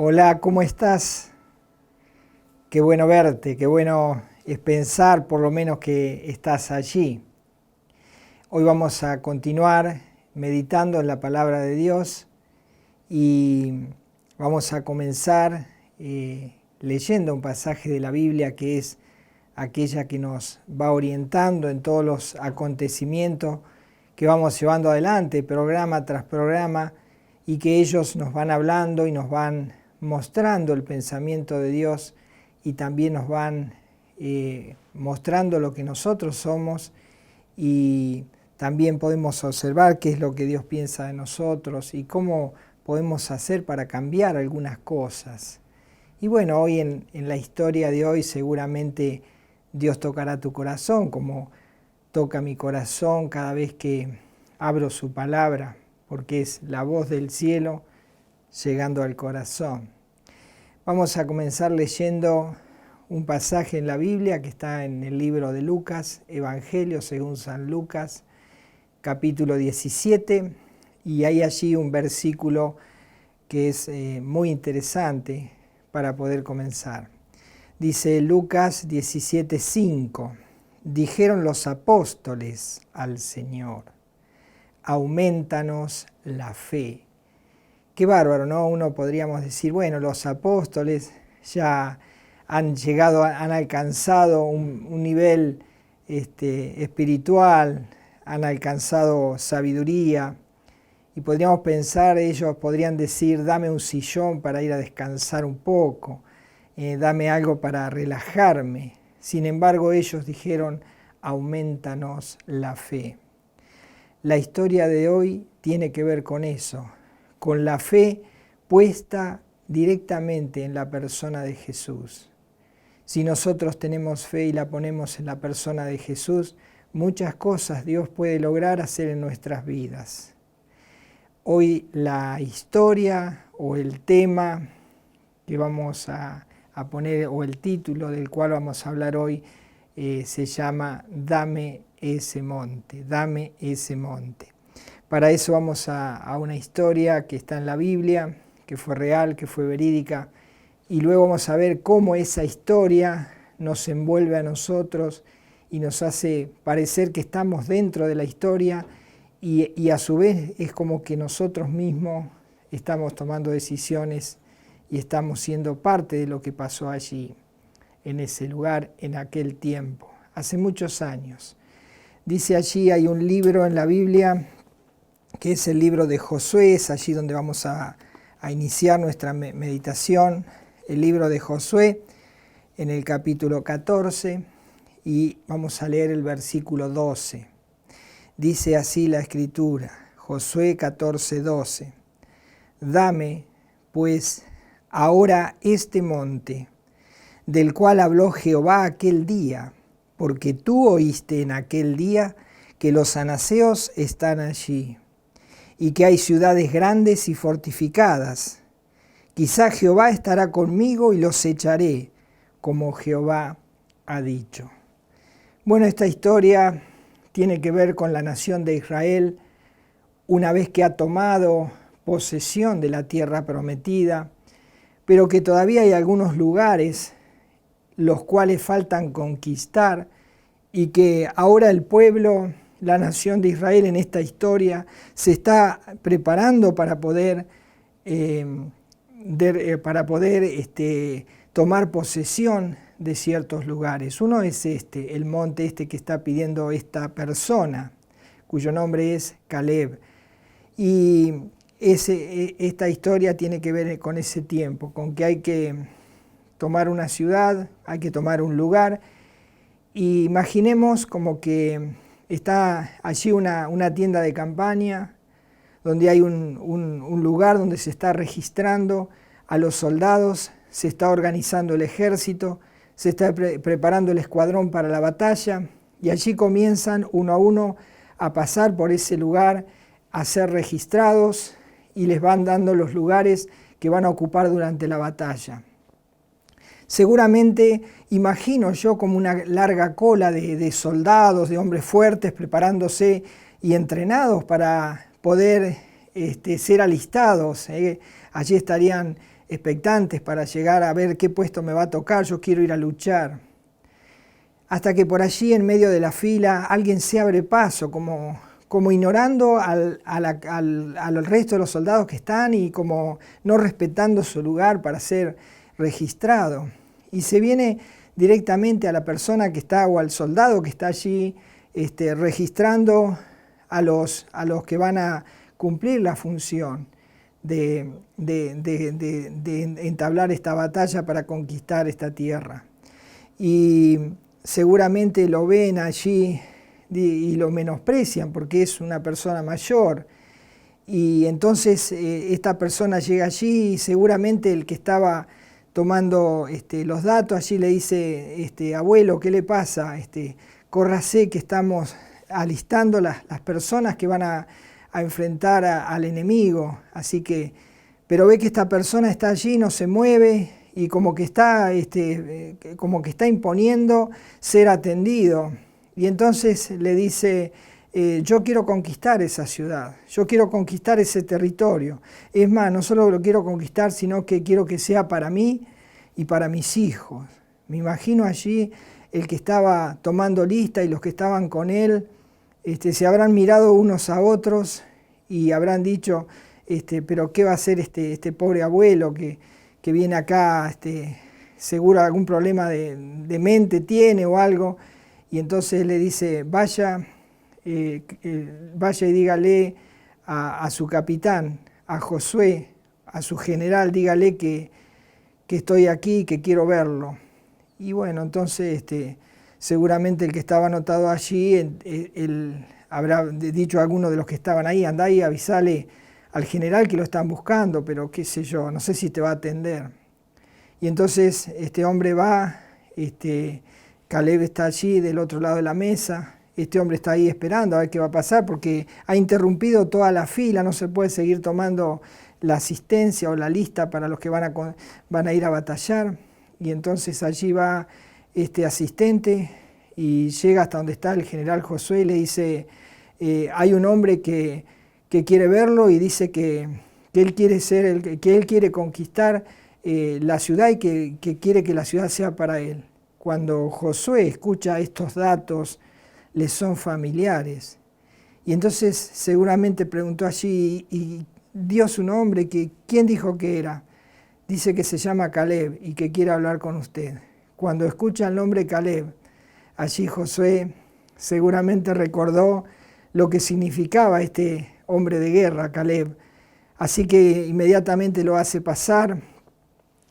Hola, ¿cómo estás? Qué bueno verte, qué bueno es pensar por lo menos que estás allí. Hoy vamos a continuar meditando en la palabra de Dios y vamos a comenzar leyendo un pasaje de la Biblia que es aquella que nos va orientando en todos los acontecimientos que vamos llevando adelante, programa tras programa, y que ellos nos van hablando y nos van mostrando el pensamiento de Dios y también nos van mostrando lo que nosotros somos, y también podemos observar qué es lo que Dios piensa de nosotros y cómo podemos hacer para cambiar algunas cosas. Y bueno, hoy en la historia de hoy seguramente Dios tocará tu corazón como toca mi corazón cada vez que abro su palabra, porque es la voz del cielo llegando al corazón. Vamos a comenzar leyendo un pasaje en la Biblia que está en el libro de Lucas, Evangelio según San Lucas, capítulo 17, y hay allí un versículo que es muy interesante para poder comenzar. Dice Lucas 17:5, dijeron los apóstoles al Señor, aumentanos la fe. Qué bárbaro, ¿no? Uno podríamos decir, bueno, los apóstoles ya han llegado, han alcanzado un nivel espiritual, han alcanzado sabiduría, y podríamos pensar, ellos podrían decir, dame un sillón para ir a descansar un poco, dame algo para relajarme. Sin embargo, ellos dijeron, aumentanos la fe. La historia de hoy tiene que ver con eso, con la fe puesta directamente en la persona de Jesús. Si nosotros tenemos fe y la ponemos en la persona de Jesús, muchas cosas Dios puede lograr hacer en nuestras vidas. Hoy la historia o el tema que vamos a poner, o el título del cual vamos a hablar hoy, se llama Dame ese monte, dame ese monte. Para eso vamos a una historia que está en la Biblia, que fue real, que fue verídica, y luego vamos a ver cómo esa historia nos envuelve a nosotros y nos hace parecer que estamos dentro de la historia, y a su vez es como que nosotros mismos estamos tomando decisiones y estamos siendo parte de lo que pasó allí, en ese lugar, en aquel tiempo, hace muchos años. Dice allí, hay un libro en la Biblia que es el libro de Josué, es allí donde vamos a iniciar nuestra meditación, el libro de Josué, en el capítulo 14, y vamos a leer el versículo 12. Dice así la Escritura, Josué 14:12, dame, pues, ahora este monte, del cual habló Jehová aquel día, porque tú oíste en aquel día que los anaseos están allí, y que hay ciudades grandes y fortificadas. Quizá Jehová estará conmigo y los echaré, como Jehová ha dicho. Bueno, esta historia tiene que ver con la nación de Israel, una vez que ha tomado posesión de la tierra prometida, pero que todavía hay algunos lugares los cuales faltan conquistar, y que ahora el pueblo, la nación de Israel en esta historia, se está preparando para poder, tomar posesión de ciertos lugares. Uno es el monte que está pidiendo esta persona, cuyo nombre es Caleb. Y esta historia tiene que ver con ese tiempo, con que hay que tomar una ciudad, hay que tomar un lugar. Y imaginemos como que está allí una tienda de campaña, donde hay un lugar donde se está registrando a los soldados, se está organizando el ejército, se está preparando el escuadrón para la batalla, y allí comienzan uno a uno a pasar por ese lugar, a ser registrados, y les van dando los lugares que van a ocupar durante la batalla. Seguramente imagino yo como una larga cola de soldados, de hombres fuertes preparándose y entrenados para poder ser alistados. Allí estarían expectantes para llegar a ver qué puesto me va a tocar, yo quiero ir a luchar. Hasta que por allí en medio de la fila alguien se abre paso, como ignorando al resto de los soldados que están y como no respetando su lugar para ser registrado. Y se viene directamente a la persona que está o al soldado que está allí registrando a los que van a cumplir la función de entablar esta batalla para conquistar esta tierra. Y seguramente lo ven allí y lo menosprecian porque es una persona mayor. Y entonces esta persona llega allí y seguramente el que estaba tomando los datos allí le dice, abuelo, ¿qué le pasa? Córrase que estamos alistando las personas que van a enfrentar al enemigo. Así que, pero ve que esta persona está allí, no se mueve y como que está imponiendo ser atendido. Y entonces le dice, yo quiero conquistar esa ciudad, yo quiero conquistar ese territorio. Es más, no solo lo quiero conquistar, sino que quiero que sea para mí y para mis hijos. Me imagino allí el que estaba tomando lista y los que estaban con él, se habrán mirado unos a otros y habrán dicho, pero ¿qué va a hacer este pobre abuelo que viene acá, seguro algún problema de mente tiene o algo? Y entonces le dice, vaya y dígale a su capitán, a Josué, a su general, dígale que estoy aquí, que quiero verlo. Y bueno, entonces seguramente el que estaba anotado allí, él habrá dicho a alguno de los que estaban ahí, andá y avisale al general que lo están buscando, pero qué sé yo, no sé si te va a atender. Y entonces este hombre va, Caleb está allí del otro lado de la mesa, este hombre está ahí esperando a ver qué va a pasar porque ha interrumpido toda la fila, no se puede seguir tomando la asistencia o la lista para los que van a ir a batallar. Y entonces allí va este asistente y llega hasta donde está el general Josué y le dice, hay un hombre que quiere verlo y dice que él quiere ser que él quiere conquistar la ciudad y que quiere que la ciudad sea para él. Cuando Josué escucha estos datos, le son familiares. Y entonces seguramente preguntó allí, y dio su nombre, ¿quién dijo que era? Dice que se llama Caleb y que quiere hablar con usted. Cuando escucha el nombre Caleb, allí Josué seguramente recordó lo que significaba este hombre de guerra, Caleb. Así que inmediatamente lo hace pasar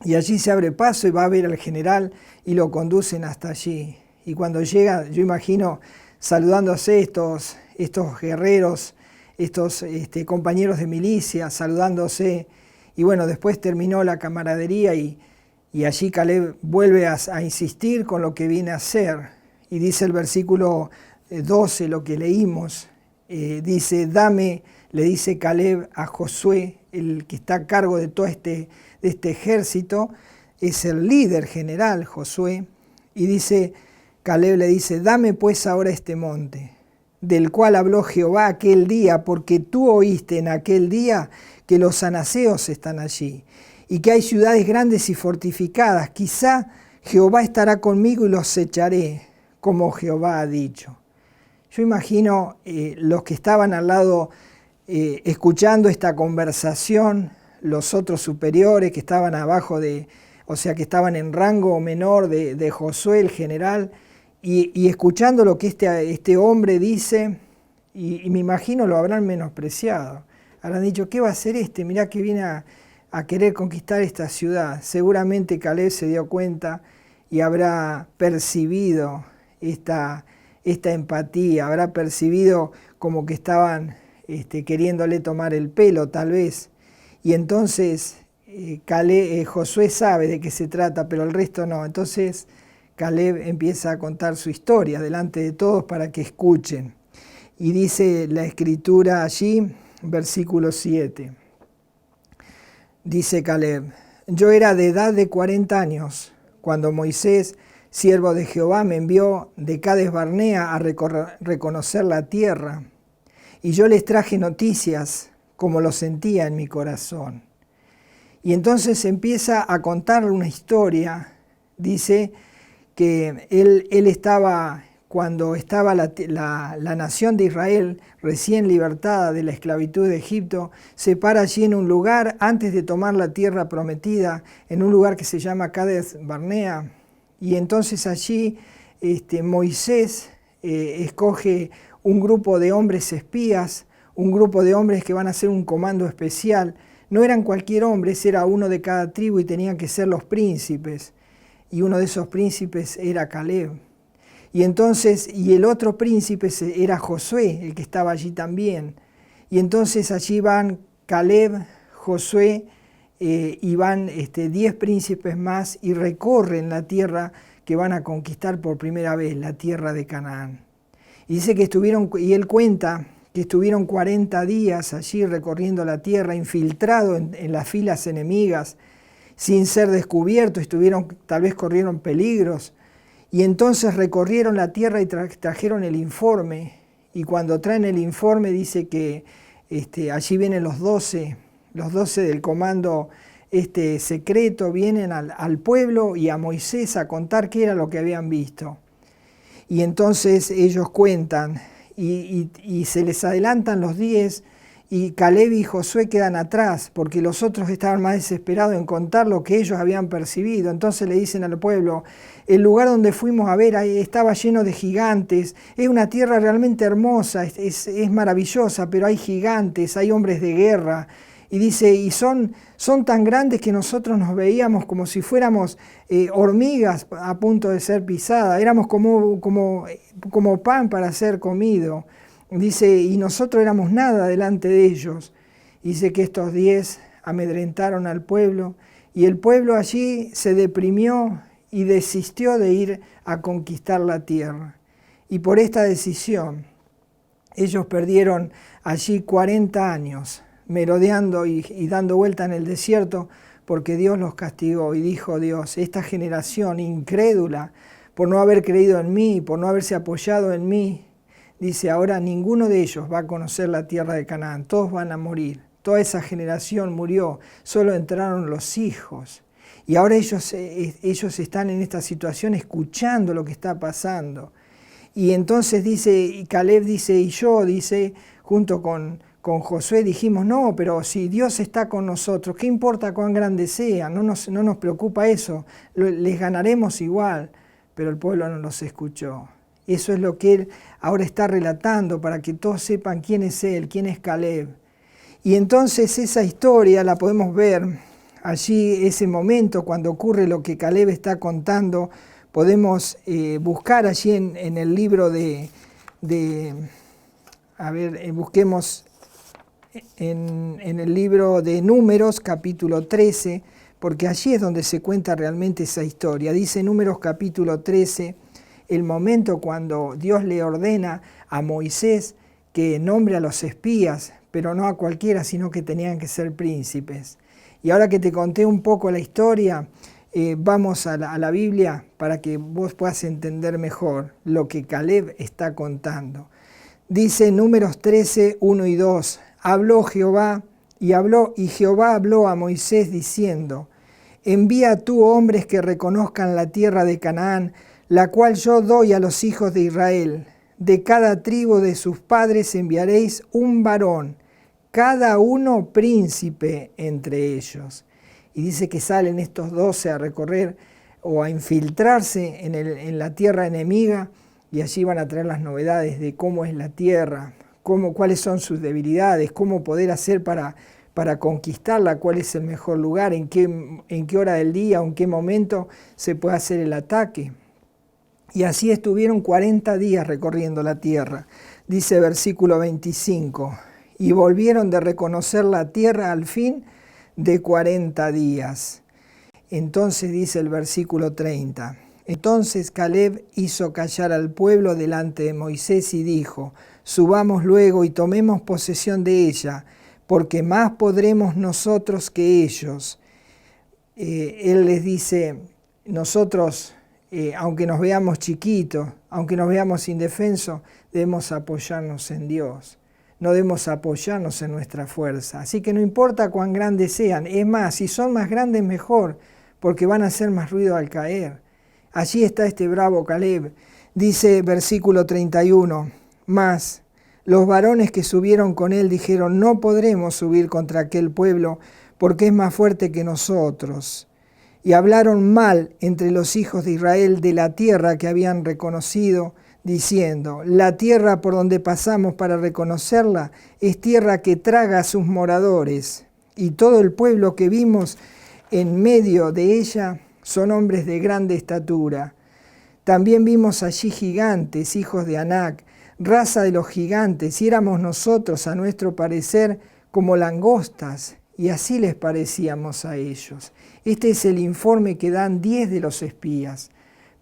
y allí se abre paso y va a ver al general y lo conducen hasta allí. Y cuando llega, yo imagino saludándose estos guerreros, estos compañeros de milicia, saludándose. Y bueno, después terminó la camaradería y allí Caleb vuelve a insistir con lo que viene a hacer. Y dice el versículo 12, lo que leímos, dice, le dice Caleb a Josué, el que está a cargo de todo este ejército, es el líder general Josué, y dice, Caleb le dice, dame pues ahora este monte, del cual habló Jehová aquel día, porque tú oíste en aquel día que los anaseos están allí, y que hay ciudades grandes y fortificadas. Quizá Jehová estará conmigo y los echaré, como Jehová ha dicho. Yo imagino los que estaban al lado escuchando esta conversación, los otros superiores que estaban abajo o sea, que estaban en rango menor de Josué, el general, y escuchando lo que este hombre dice, y me imagino lo habrán menospreciado. Habrán dicho, ¿qué va a hacer este? Mirá que viene a querer conquistar esta ciudad. Seguramente Caleb se dio cuenta y habrá percibido esta empatía, habrá percibido como que estaban queriéndole tomar el pelo tal vez. Y entonces Josué sabe de qué se trata, pero el resto no. Entonces Caleb empieza a contar su historia delante de todos para que escuchen. Y dice la escritura allí, versículo 7. Dice Caleb, yo era de edad de 40 años, cuando Moisés, siervo de Jehová, me envió de Cades Barnea a reconocer la tierra. Y yo les traje noticias como lo sentía en mi corazón. Y entonces empieza a contarle una historia. Dice que él estaba, cuando estaba la nación de Israel recién libertada de la esclavitud de Egipto, se para allí en un lugar antes de tomar la tierra prometida, en un lugar que se llama Cades Barnea. Y entonces allí Moisés escoge un grupo de hombres espías, un grupo de hombres que van a hacer un comando especial. No eran cualquier hombre, era uno de cada tribu y tenían que ser los príncipes. Y uno de esos príncipes era Caleb. Y entonces, y el otro príncipe era Josué, el que estaba allí también. Y entonces allí van Caleb, Josué, y van 10 príncipes más y recorren la tierra que van a conquistar por primera vez, la tierra de Canaán. Y dice que y él cuenta que estuvieron 40 días allí recorriendo la tierra, infiltrados en las filas enemigas, sin ser descubiertos, tal vez corrieron peligros. Y entonces recorrieron la tierra y trajeron el informe. Y cuando traen el informe dice que allí vienen los 12 del comando secreto, vienen al pueblo y a Moisés a contar qué era lo que habían visto. Y entonces ellos cuentan y se les adelantan los 10 y Caleb y Josué quedan atrás porque los otros estaban más desesperados en contar lo que ellos habían percibido. Entonces le dicen al pueblo, el lugar donde fuimos a ver estaba lleno de gigantes, es una tierra realmente hermosa, es maravillosa, pero hay gigantes, hay hombres de guerra. Y dice, y son tan grandes que nosotros nos veíamos como si fuéramos hormigas a punto de ser pisadas, éramos como pan para ser comido. Dice, y nosotros éramos nada delante de ellos. Dice que estos 10 amedrentaron al pueblo y el pueblo allí se deprimió y desistió de ir a conquistar la tierra. Y por esta decisión ellos perdieron allí 40 años merodeando y dando vuelta en el desierto porque Dios los castigó y dijo Dios, esta generación incrédula por no haber creído en mí, por no haberse apoyado en mí, dice ahora ninguno de ellos va a conocer la tierra de Canaán, todos van a morir, toda esa generación murió, solo entraron los hijos. Y ahora ellos están en esta situación escuchando lo que está pasando. Y entonces dice, Caleb dice, y yo, dice, junto con Josué dijimos, no, pero si Dios está con nosotros, ¿qué importa cuán grande sea? No nos preocupa eso, les ganaremos igual. Pero el pueblo no los escuchó. Eso es lo que él ahora está relatando para que todos sepan quién es él, quién es Caleb. Y entonces esa historia la podemos ver allí, ese momento cuando ocurre lo que Caleb está contando, podemos buscar allí en el libro busquemos en el libro de Números, capítulo 13, porque allí es donde se cuenta realmente esa historia. Dice Números capítulo 13, el momento cuando Dios le ordena a Moisés que nombre a los espías, pero no a cualquiera, sino que tenían que ser príncipes. Y ahora que te conté un poco la historia, vamos a la Biblia para que vos puedas entender mejor lo que Caleb está contando. Dice Números 13, 1 y 2, habló Jehová y Jehová habló a Moisés diciendo, envía tú hombres que reconozcan la tierra de Canaán, la cual yo doy a los hijos de Israel. De cada tribu de sus padres enviaréis un varón, cada uno príncipe entre ellos. Y dice que salen estos 12 a recorrer o a infiltrarse en la tierra enemiga y allí van a traer las novedades de cómo es la tierra, cuáles son sus debilidades, cómo poder hacer para conquistarla, cuál es el mejor lugar, en qué hora del día o en qué momento se puede hacer el ataque. Y así estuvieron 40 días recorriendo la tierra. Dice versículo 25, y volvieron de reconocer la tierra al fin de 40 días. Entonces dice el versículo 30, entonces Caleb hizo callar al pueblo delante de Moisés y dijo, subamos luego y tomemos posesión de ella, porque más podremos nosotros que ellos. Él les dice, nosotros, aunque nos veamos chiquitos, aunque nos veamos indefensos, debemos apoyarnos en Dios. no debemos apoyarnos en nuestra fuerza. Así que no importa cuán grandes sean, es más, si son más grandes mejor, porque van a hacer más ruido al caer. Allí está este bravo Caleb. Dice versículo 31, mas los varones que subieron con él dijeron, no podremos subir contra aquel pueblo, porque es más fuerte que nosotros. Y hablaron mal entre los hijos de Israel de la tierra que habían reconocido, diciendo, la tierra por donde pasamos para reconocerla es tierra que traga a sus moradores, y todo el pueblo que vimos en medio de ella son hombres de grande estatura. También vimos allí gigantes, hijos de Anac, raza de los gigantes, y éramos nosotros, a nuestro parecer, como langostas, y así les parecíamos a ellos. Este es el informe que dan 10 de los espías.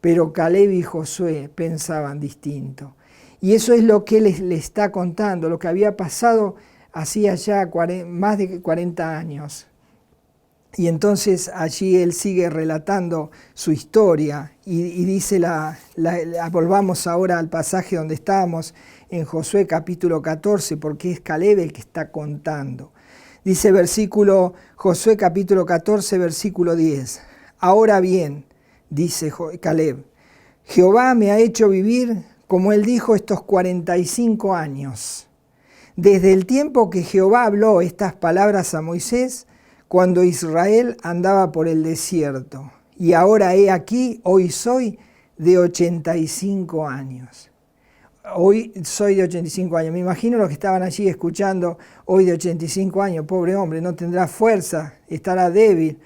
Pero Caleb y Josué pensaban distinto. Y eso es lo que él le está contando, lo que había pasado hacía ya más de 40 años. Y entonces allí él sigue relatando su historia y dice, volvamos ahora al pasaje donde estábamos, en Josué capítulo 14, porque es Caleb el que está contando. Dice Josué capítulo 14, versículo 10. Ahora bien, dice Caleb, Jehová me ha hecho vivir, como él dijo, estos 45 años. Desde el tiempo que Jehová habló estas palabras a Moisés, cuando Israel andaba por el desierto. Y ahora he aquí, hoy soy de 85 años. Hoy soy de 85 años. Me imagino los que estaban allí escuchando, hoy de 85 años, pobre hombre, no tendrá fuerza, estará débil,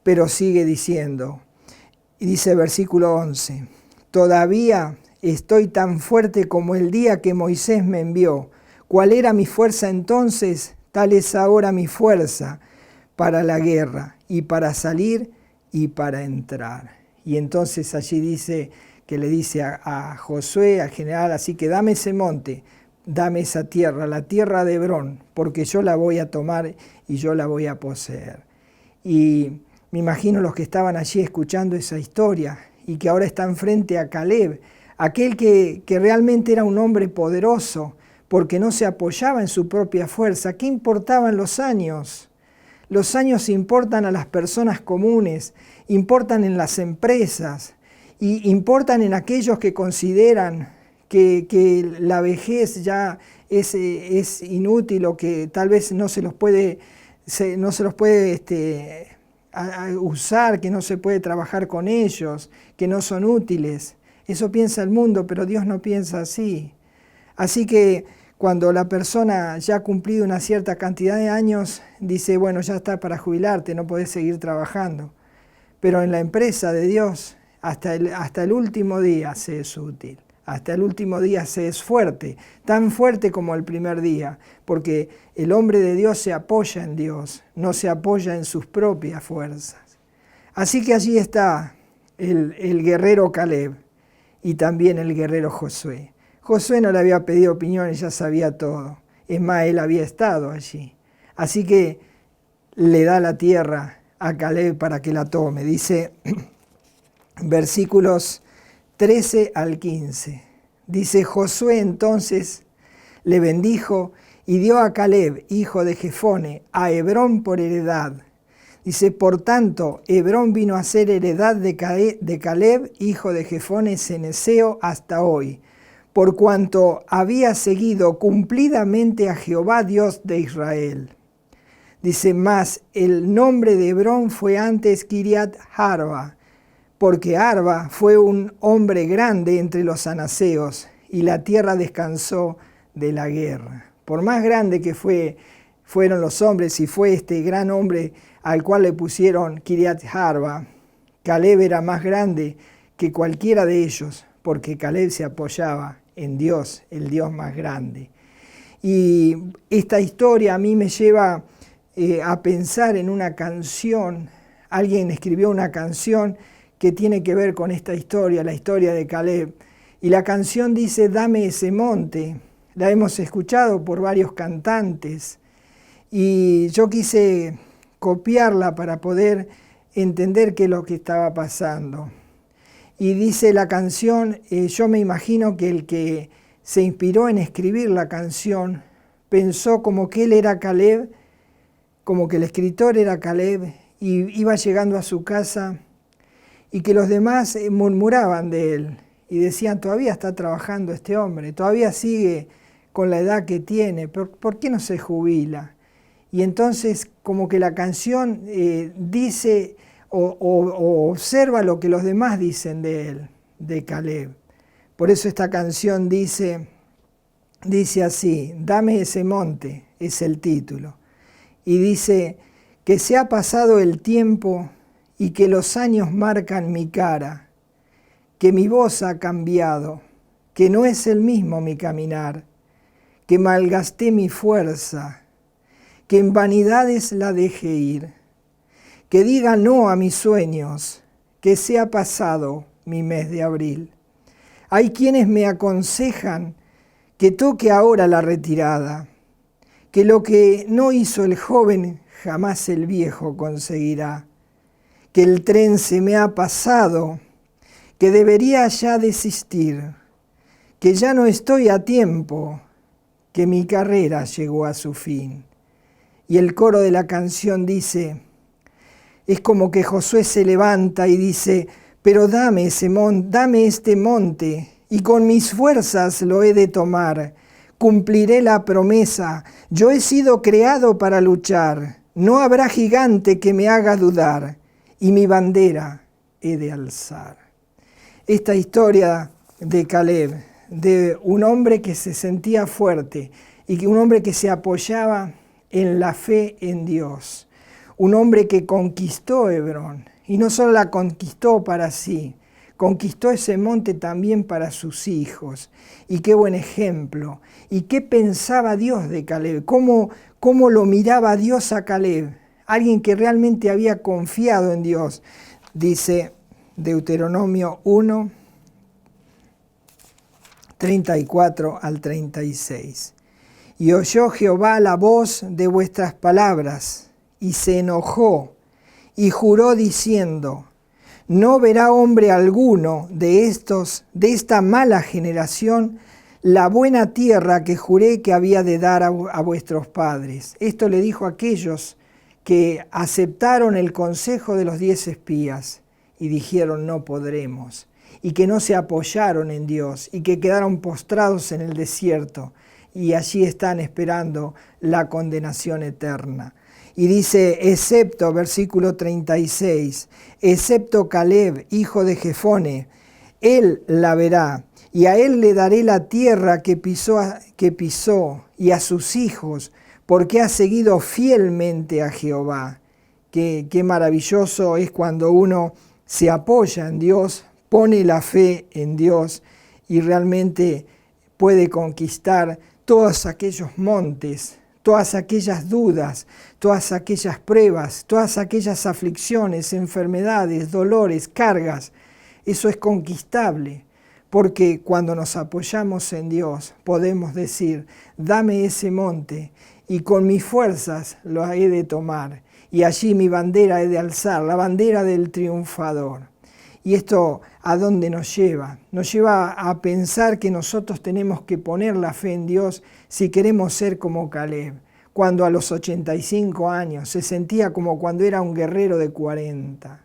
pero sigue diciendo. Y dice versículo 11, todavía estoy tan fuerte como el día que Moisés me envió. ¿Cuál era mi fuerza entonces? Tal es ahora mi fuerza para la guerra, y para salir y para entrar. Y entonces allí dice que le dice a Josué, al general, así que dame ese monte, dame esa tierra, la tierra de Hebrón, porque yo la voy a tomar y yo la voy a poseer. Y me imagino los que estaban allí escuchando esa historia y que ahora están frente a Caleb, aquel que realmente era un hombre poderoso porque no se apoyaba en su propia fuerza. ¿Qué importaban los años? Los años importan a las personas comunes, importan en las empresas y importan en aquellos que consideran que la vejez ya es inútil o que tal vez no se los puede usar, que no se puede trabajar con ellos, que no son útiles. Eso piensa el mundo, pero Dios no piensa así. Así que cuando la persona ya ha cumplido una cierta cantidad de años, dice, bueno, ya está para jubilarte, no podés seguir trabajando. Pero en la empresa de Dios, hasta el último día se es útil. Hasta el último día se es fuerte, tan fuerte como el primer día, porque el hombre de Dios se apoya en Dios, no se apoya en sus propias fuerzas. Así que allí está el guerrero Caleb y también el guerrero Josué. Josué no le había pedido opiniones, ya sabía todo. Es más, él había estado allí. Así que le da la tierra a Caleb para que la tome. Dice versículos 13 al 15. Dice, Josué entonces le bendijo y dio a Caleb, hijo de Jefone, a Hebrón por heredad. Dice, por tanto, Hebrón vino a ser heredad de Caleb, hijo de Jefone ceneseo, hasta hoy, por cuanto había seguido cumplidamente a Jehová Dios de Israel. Dice, más el nombre de Hebrón fue antes Kiriat Arba, porque Arba fue un hombre grande entre los anaseos, y la tierra descansó de la guerra. Por más grande que fueron los hombres, y fue este gran hombre al cual le pusieron Kiriat Arba, Caleb era más grande que cualquiera de ellos, porque Caleb se apoyaba en Dios, el Dios más grande. Y esta historia a mí me lleva a pensar en una canción. Alguien escribió una canción que tiene que ver con esta historia, la historia de Caleb. Y la canción dice, dame ese monte. La hemos escuchado por varios cantantes. Y yo quise copiarla para poder entender qué es lo que estaba pasando. Y dice la canción, yo me imagino que el que se inspiró en escribir la canción pensó como que él era Caleb, como que el escritor era Caleb, y iba llegando a su casa y que los demás murmuraban de él y decían, todavía está trabajando este hombre, todavía sigue con la edad que tiene, ¿por qué no se jubila? Y entonces como que la canción dice o observa lo que los demás dicen de él, de Caleb. Por eso esta canción dice así, dame ese monte, es el título. Y dice que se ha pasado el tiempo y que los años marcan mi cara, que mi voz ha cambiado, que no es el mismo mi caminar, que malgasté mi fuerza, que en vanidades la dejé ir, que diga no a mis sueños, que se ha pasado mi mes de abril. Hay quienes me aconsejan que toque ahora la retirada, que lo que no hizo el joven jamás el viejo conseguirá, que el tren se me ha pasado, que debería ya desistir, que ya no estoy a tiempo, que mi carrera llegó a su fin. Y el coro de la canción dice, es como que Josué se levanta y dice, pero dame este monte, y con mis fuerzas lo he de tomar. Cumpliré la promesa, yo he sido creado para luchar, no habrá gigante que me haga dudar, y mi bandera he de alzar. Esta historia de Caleb, de un hombre que se sentía fuerte y un hombre que se apoyaba en la fe en Dios, un hombre que conquistó Hebrón, y no solo la conquistó para sí, conquistó ese monte también para sus hijos. Y qué buen ejemplo. Y qué pensaba Dios de Caleb, cómo lo miraba Dios a Caleb, alguien que realmente había confiado en Dios. Dice Deuteronomio 1, 34 al 36. Y oyó Jehová la voz de vuestras palabras, y se enojó, y juró diciendo, no verá hombre alguno de esta mala generación la buena tierra que juré que había de dar a vuestros padres. Esto le dijo a aquellos que aceptaron el consejo de los 10 espías y dijeron no podremos, y que no se apoyaron en Dios y que quedaron postrados en el desierto y allí están esperando la condenación eterna. Y dice, excepto, versículo 36, excepto Caleb, hijo de Jefone, él la verá, y a él le daré la tierra que pisó, y a sus hijos, porque ha seguido fielmente a Jehová. Qué maravilloso es cuando uno se apoya en Dios, pone la fe en Dios, y realmente puede conquistar todos aquellos montes, todas aquellas dudas, todas aquellas pruebas, todas aquellas aflicciones, enfermedades, dolores, cargas. Eso es conquistable, porque cuando nos apoyamos en Dios podemos decir, dame ese monte y con mis fuerzas lo he de tomar y allí mi bandera he de alzar, la bandera del triunfador. ¿Y esto a dónde nos lleva? Nos lleva a pensar que nosotros tenemos que poner la fe en Dios si queremos ser como Caleb, cuando a los 85 años se sentía como cuando era un guerrero de 40.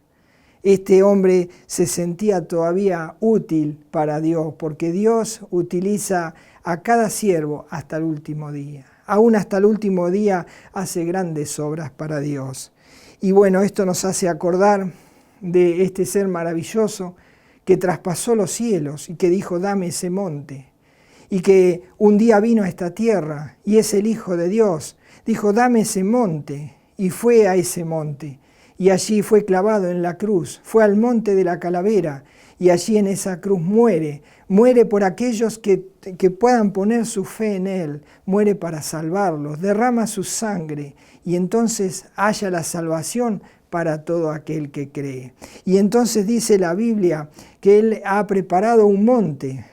Este hombre se sentía todavía útil para Dios, porque Dios utiliza a cada siervo hasta el último día. Aún hasta el último día hace grandes obras para Dios. Y bueno, esto nos hace acordar de este ser maravilloso que traspasó los cielos y que dijo, dame ese monte. Y que un día vino a esta tierra y es el Hijo de Dios. Dijo, dame ese monte. Y fue a ese monte. Y allí fue clavado en la cruz. Fue al monte de la calavera. Y allí en esa cruz muere. Muere por aquellos que puedan poner su fe en Él. Muere para salvarlos. Derrama su sangre. Y entonces haya la salvación para todo aquel que cree. Y entonces dice la Biblia que Él ha preparado un monte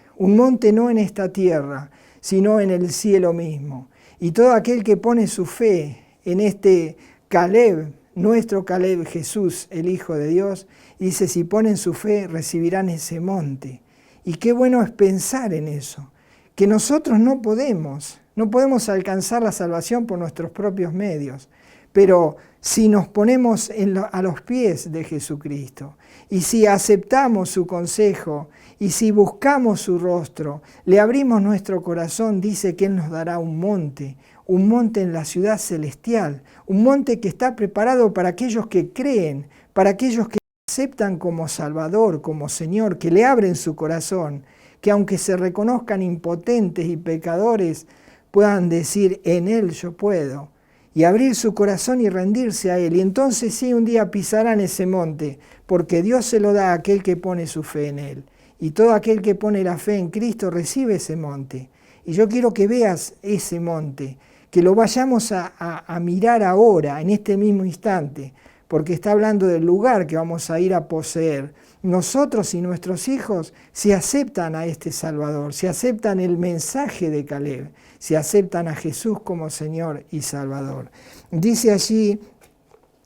no en esta tierra, sino en el cielo mismo. Y todo aquel que pone su fe en este Caleb, nuestro Caleb, Jesús, el Hijo de Dios, dice, si ponen su fe, recibirán ese monte. Y qué bueno es pensar en eso, que nosotros no podemos, No podemos alcanzar la salvación por nuestros propios medios, pero si nos ponemos a los pies de Jesucristo y si aceptamos su consejo y si buscamos su rostro, le abrimos nuestro corazón, dice que Él nos dará un monte en la ciudad celestial, un monte que está preparado para aquellos que creen, para aquellos que aceptan como Salvador, como Señor, que le abren su corazón, que aunque se reconozcan impotentes y pecadores, puedan decir, en Él yo puedo, y abrir su corazón y rendirse a Él. Y entonces sí, un día pisarán ese monte, porque Dios se lo da a aquel que pone su fe en Él. Y todo aquel que pone la fe en Cristo recibe ese monte. Y yo quiero que veas ese monte, que lo vayamos a mirar ahora, en este mismo instante, porque está hablando del lugar que vamos a ir a poseer. Nosotros y nuestros hijos, si aceptan a este Salvador, si aceptan el mensaje de Caleb, si aceptan a Jesús como Señor y Salvador. Dice allí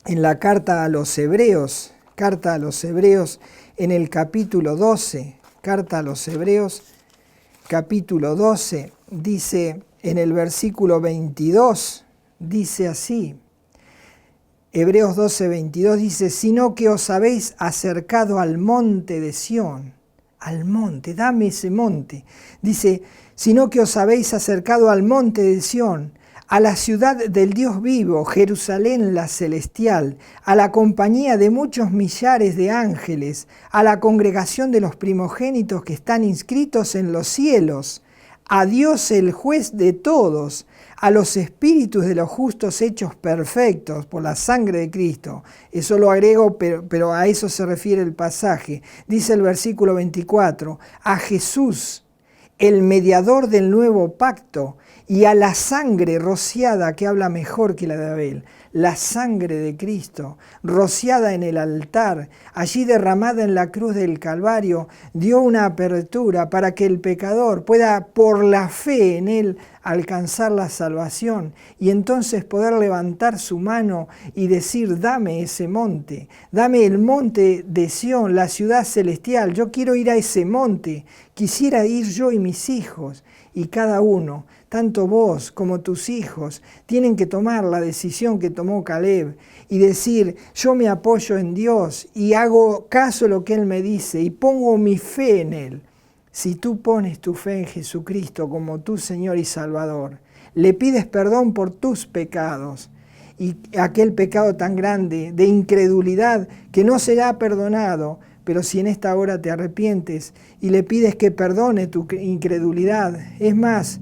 en la carta a los Hebreos en el capítulo 12, carta a los Hebreos, capítulo 12, dice en el versículo 22, dice así, Hebreos 12, 22 dice, sino que os habéis acercado al monte de Sión, al monte, dame ese monte. Dice, sino que os habéis acercado al monte de Sión, a la ciudad del Dios vivo, Jerusalén la celestial, a la compañía de muchos millares de ángeles, a la congregación de los primogénitos que están inscritos en los cielos, a Dios el juez de todos, a los espíritus de los justos hechos perfectos por la sangre de Cristo. Eso lo agrego, pero a eso se refiere el pasaje. Dice el versículo 24, a Jesús, el mediador del nuevo pacto, y a la sangre rociada, que habla mejor que la de Abel, la sangre de Cristo, rociada en el altar, allí derramada en la cruz del Calvario, dio una apertura para que el pecador pueda, por la fe en Él, alcanzar la salvación y entonces poder levantar su mano y decir, dame ese monte, dame el monte de Sión, la ciudad celestial, yo quiero ir a ese monte, quisiera ir yo y mis hijos, y cada uno, tanto vos como tus hijos, tienen que tomar la decisión que tomó Caleb y decir, yo me apoyo en Dios y hago caso a lo que Él me dice y pongo mi fe en Él. Si tú pones tu fe en Jesucristo como tu Señor y Salvador, le pides perdón por tus pecados y aquel pecado tan grande de incredulidad que no será perdonado, pero si en esta hora te arrepientes y le pides que perdone tu incredulidad, es más,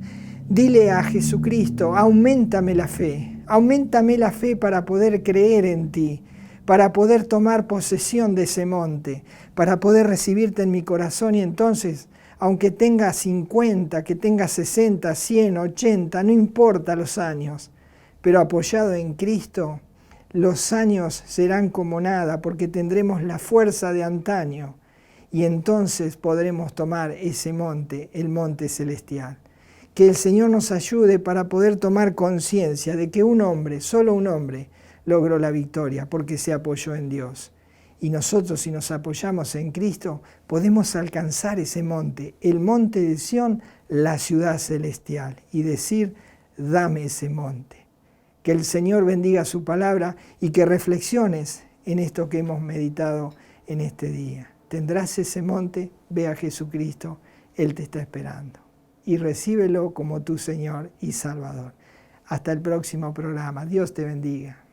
dile a Jesucristo, auméntame la fe para poder creer en ti, para poder tomar posesión de ese monte, para poder recibirte en mi corazón y entonces, aunque tenga 50, que tenga 60, 100, 80, no importa los años, pero apoyado en Cristo, los años serán como nada porque tendremos la fuerza de antaño y entonces podremos tomar ese monte, el monte celestial. Que el Señor nos ayude para poder tomar conciencia de que un hombre, solo un hombre, logró la victoria porque se apoyó en Dios. Y nosotros, si nos apoyamos en Cristo, podemos alcanzar ese monte, el monte de Sión, la ciudad celestial, y decir, dame ese monte. Que el Señor bendiga su palabra y que reflexiones en esto que hemos meditado en este día. Tendrás ese monte, ve a Jesucristo, Él te está esperando. Y recíbelo como tu Señor y Salvador. Hasta el próximo programa. Dios te bendiga.